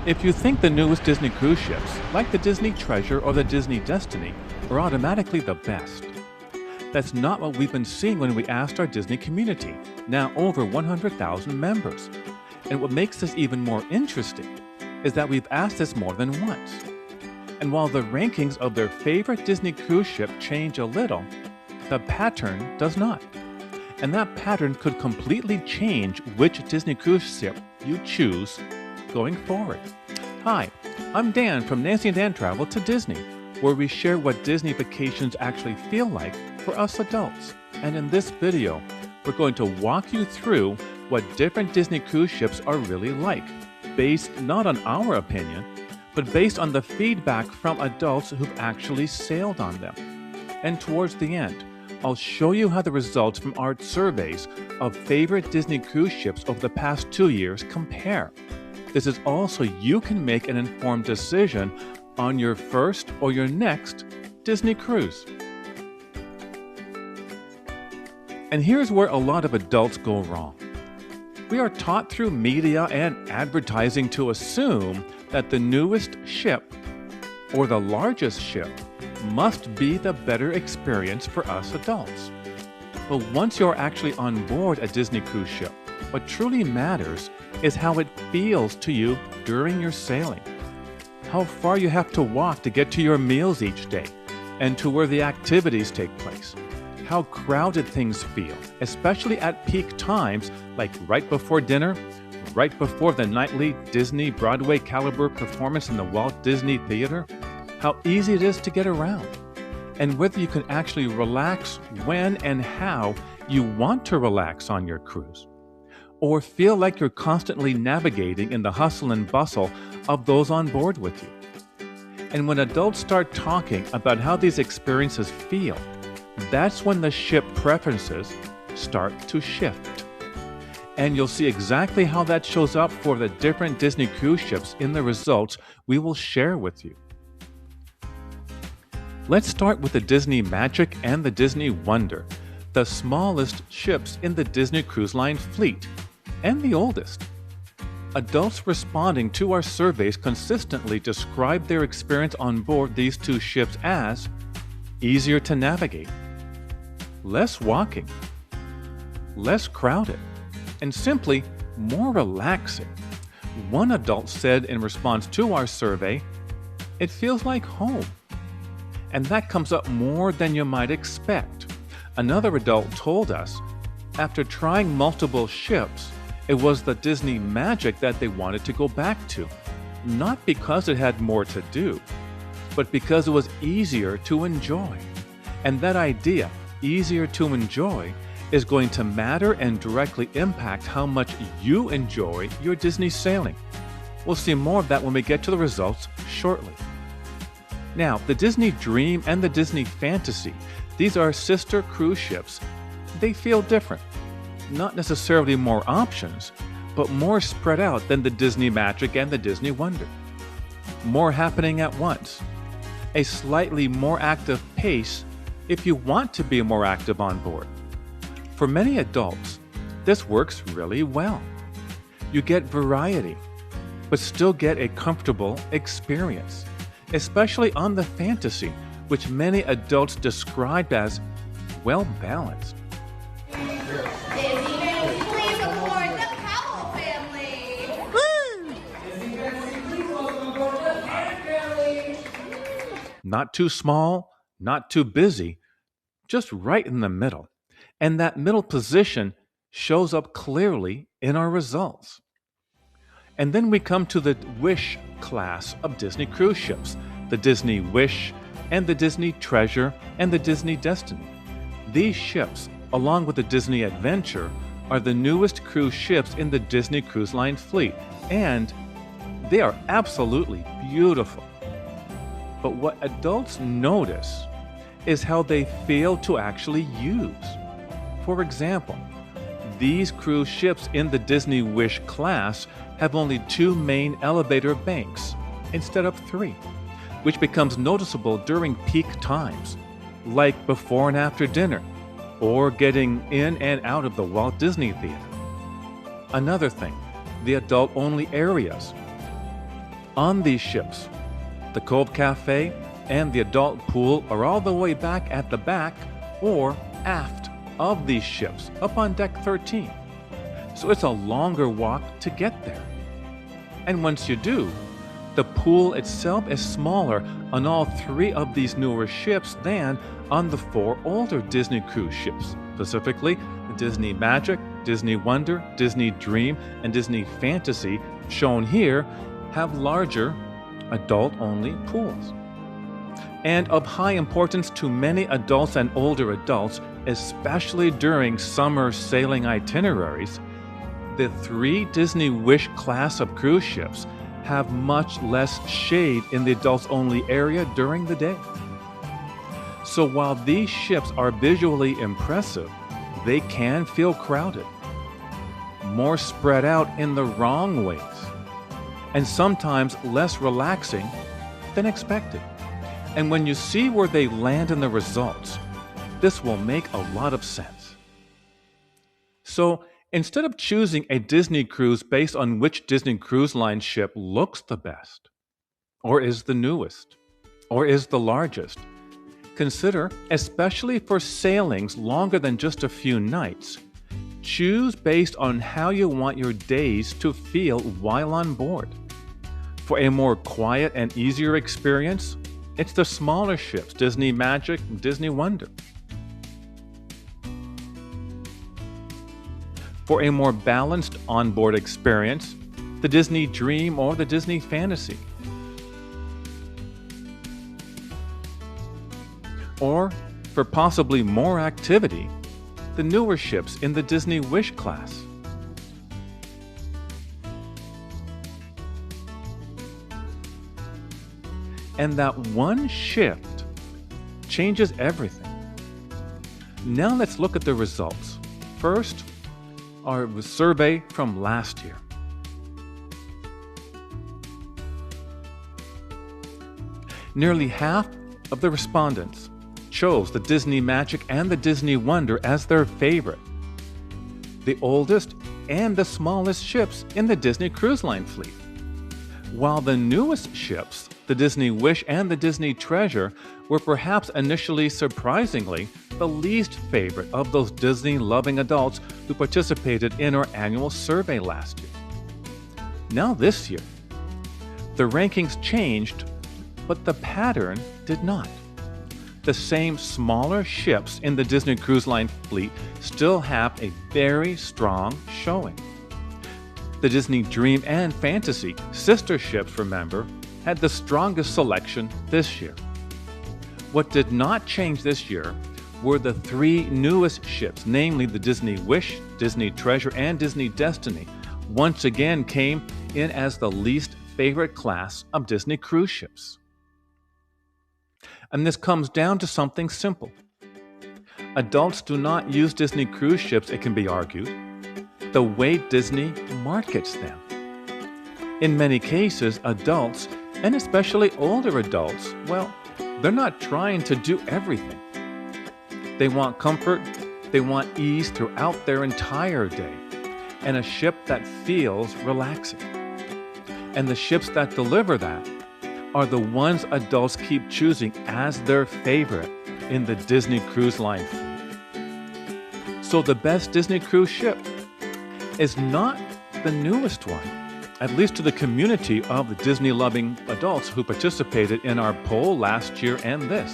If you think the newest Disney cruise ships, like the Disney Treasure or the Disney Destiny, are automatically the best, that's not what we've been seeing when we asked our Disney community, now over 100,000 members. And what makes this even more interesting is that we've asked this more than once. And while the rankings of their favorite Disney cruise ship change a little, the pattern does not. And that pattern could completely change which Disney cruise ship you choose going forward. Hi, I'm Dan from Nancy and Dan Travel to Disney, where we share what Disney vacations actually feel like for us adults. And in this video, we're going to walk you through what different Disney cruise ships are really like, based not on our opinion, but based on the feedback from adults who've actually sailed on them. And towards the end, I'll show you how the results from our surveys of favorite Disney cruise ships over the past 2 years compare. This is all so you can make an informed decision on your first or your next Disney cruise. And here's where a lot of adults go wrong. We are taught through media and advertising to assume that the newest ship or the largest ship must be the better experience for us adults. But once you're actually on board a Disney cruise ship, what truly matters is how it feels to you during your sailing. How far you have to walk to get to your meals each day and to where the activities take place. How crowded things feel, especially at peak times like right before dinner, right before the nightly Disney Broadway caliber performance in the Walt Disney Theater. How easy it is to get around, and whether you can actually relax when and how you want to relax on your cruise, or feel like you're constantly navigating in the hustle and bustle of those on board with you. And when adults start talking about how these experiences feel, that's when the ship preferences start to shift. And you'll see exactly how that shows up for the different Disney cruise ships in the results we will share with you. Let's start with the Disney Magic and the Disney Wonder, the smallest ships in the Disney Cruise Line fleet, and the oldest. Adults responding to our surveys consistently describe their experience on board these two ships as easier to navigate, less walking, less crowded, and simply more relaxing. One adult said in response to our survey, "It feels like home." And that comes up more than you might expect. Another adult told us, after trying multiple ships, it was the Disney Magic that they wanted to go back to, not because it had more to do, but because it was easier to enjoy. And that idea, easier to enjoy, is going to matter and directly impact how much you enjoy your Disney sailing. We'll see more of that when we get to the results shortly. Now, the Disney Dream and the Disney Fantasy, these are sister cruise ships. They feel different. Not necessarily more options, but more spread out than the Disney Magic and the Disney Wonder. More happening at once. A slightly more active pace if you want to be more active on board. For many adults, this works really well. You get variety, but still get a comfortable experience, especially on the Fantasy, which many adults described as well-balanced. Not too small, not too busy, just right in the middle. And that middle position shows up clearly in our results. And then we come to the Wish class of Disney cruise ships, the Disney Wish and the Disney Treasure and the Disney Destiny. These ships, along with the Disney Adventure, are the newest cruise ships in the Disney Cruise Line fleet, and they are absolutely beautiful. But what adults notice is how they fail to actually use. For example, these cruise ships in the Disney Wish class have only 2 main elevator banks instead of 3, which becomes noticeable during peak times, like before and after dinner, or getting in and out of the Walt Disney Theater. Another thing, the adult-only areas. On these ships, the Cove Cafe and the adult pool are all the way back at the back or aft of these ships up on deck 13. So it's a longer walk to get there. And once you do, the pool itself is smaller on all 3 of these newer ships than on the 4 older Disney cruise ships, specifically the Disney Magic, Disney Wonder, Disney Dream, and Disney Fantasy, shown here, have larger adult-only pools. And of high importance to many adults and older adults, especially during summer sailing itineraries, the 3 Disney Wish class of cruise ships have much less shade in the adults-only area during the day. So while these ships are visually impressive, they can feel crowded, more spread out in the wrong ways, and sometimes less relaxing than expected. And when you see where they land in the results, this will make a lot of sense. So instead of choosing a Disney cruise based on which Disney Cruise Line ship looks the best, or is the newest, or is the largest, consider, especially for sailings longer than just a few nights, choose based on how you want your days to feel while on board. For a more quiet and easier experience, it's the smaller ships, Disney Magic and Disney Wonder. For a more balanced onboard experience, the Disney Dream or the Disney Fantasy. Or, for possibly more activity, the newer ships in the Disney Wish class. And that one shift changes everything. Now let's look at the results. First, our survey from last year. Nearly half of the respondents chose the Disney Magic and the Disney Wonder as their favorite, the oldest and the smallest ships in the Disney Cruise Line fleet. While the newest ships, the Disney Wish and the Disney Treasure, were perhaps initially surprisingly the least favorite of those Disney-loving adults who participated in our annual survey last year. Now this year, the rankings changed, but the pattern did not. The same smaller ships in the Disney Cruise Line fleet still have a very strong showing. The Disney Dream and Fantasy, sister ships, remember, had the strongest selection this year. What did not change this year were the 3 newest ships, namely the Disney Wish, Disney Treasure, and Disney Destiny, once again came in as the least favorite class of Disney cruise ships. And this comes down to something simple. Adults do not use Disney cruise ships, it can be argued, the way Disney markets them. In many cases, adults, and especially older adults, well, they're not trying to do everything. They want comfort, they want ease throughout their entire day, and a ship that feels relaxing. And the ships that deliver that are the ones adults keep choosing as their favorite in the Disney Cruise Line fleet. So the best Disney cruise ship is not the newest one, at least to the community of the Disney-loving adults who participated in our poll last year and this.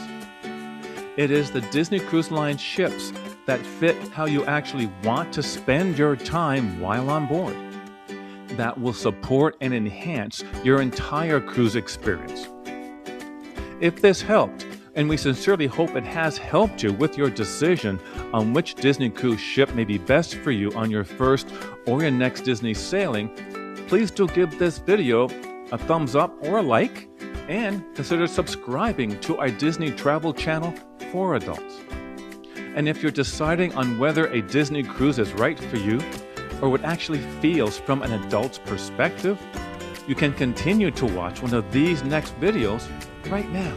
It is the Disney Cruise Line ships that fit how you actually want to spend your time while on board, that will support and enhance your entire cruise experience. If this helped, and we sincerely hope it has helped you with your decision on which Disney cruise ship may be best for you on your first or your next Disney sailing, please do give this video a thumbs up or a like, and consider subscribing to our Disney Travel channel for adults. And if you're deciding on whether a Disney cruise is right for you, or what actually feels from an adult's perspective, you can continue to watch one of these next videos right now.